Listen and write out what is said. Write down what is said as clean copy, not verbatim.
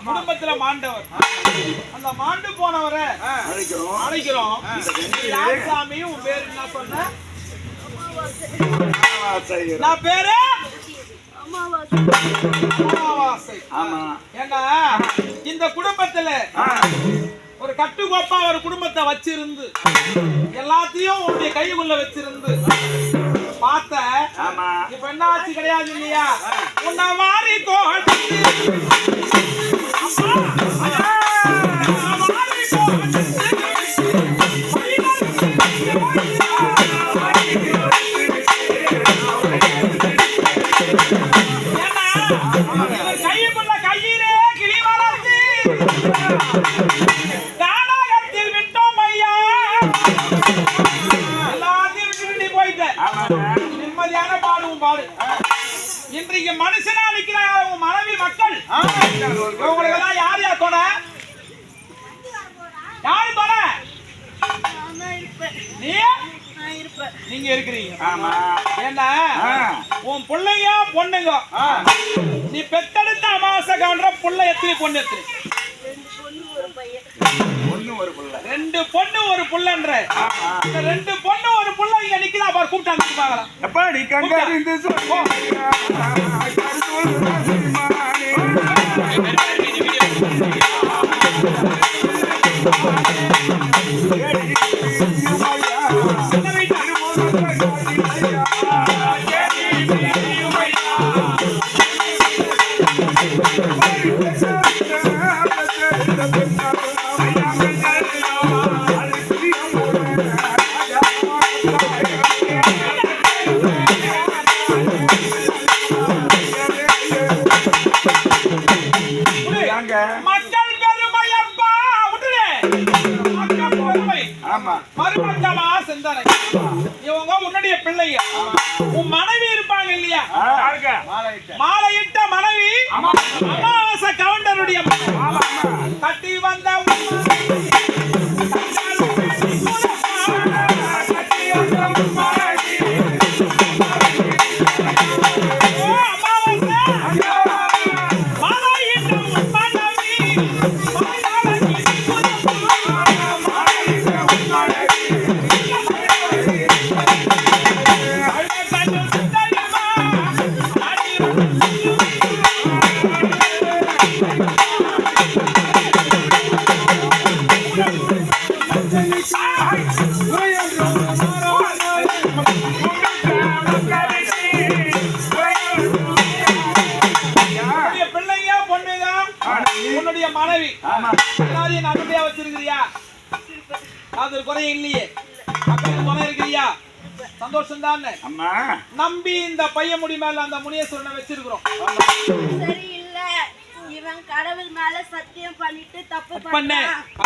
குடும்பத்துல மாண்டவர் அந்த மாண்டு போனவரை அழைக்கிறோம். சாமி உன் பேரு என்ன சொன்ன? நான் பேரு அமாவாசை. ஏன்னா இந்த குடும்பத்துல ஒரு கட்டுக்கோப்பா ஒரு குடும்பத்தை வச்சிருந்து எல்லாத்தையும் உன்னுடைய கைக்குள்ள வச்சிருந்து பார்த்த இப்ப என்ன ஆச்சு கிடையாது இல்லையா? உன்னை மாறி கையுக்குள்ள கையிலே கிளி வளர்த்து காணகத்தில் விட்டோம் ஐயா. எல்லாத்தையும் விட்டு போயிட்ட நிம்மதியான பாடுவும் பாடு. இன்றைக்கு மனுஷனா நிக்கிறாங்க உன் மனைவி மக்கள். உங்களுக்கு எல்லாம் யார் யார் தொட? யாரு தொட? நீங்க இருக்கிறீங்க. ஏன்னா உன் பிள்ளைங்க பொண்ணுங்க நீ பெத்தெடுத்த அமாவாசை கவுண்டர புள்ள எத்தனை பொண்ணு எத்தனை? ரெண்டு பொண்ணு ஒரு புள்ளன்ற. ரெண்டு பொண்ணு ஒரு புள்ள இங்க நிக்கிறா பாரு. கூப்பிட்டாங்க பாக்கலாம். எப்ப நீ கங்கறிந்து சொல்லுமா மக்கள் பெருமை அப்பா விட்டுரு. மக்கள் பெருமை மருமக்களா சிந்தனை. இவங்க உன்னுடைய பிள்ளைங்க. உன் மனைவி இருப்பாங்க இல்லையா? மாலையிட்ட மனைவி அமாவாசை கவுண்டருடைய கட்டி வந்த உன்னுடைய மனைவி எல்லாரையும் நல்லபடியா வச்சிருக்கிறியா? அது ஒரு குறை இல்லையே. குறை இருக்கிறியா? சந்தோஷம் தானே? நம்பி இந்த பையன் முடி மேல அந்த முனியேஸ்வரனை வச்சிருக்கிறோம். சரி இல்ல, இவன் கடவுள் மேல சத்தியம் பண்ணிட்டு தப்பு பண்ண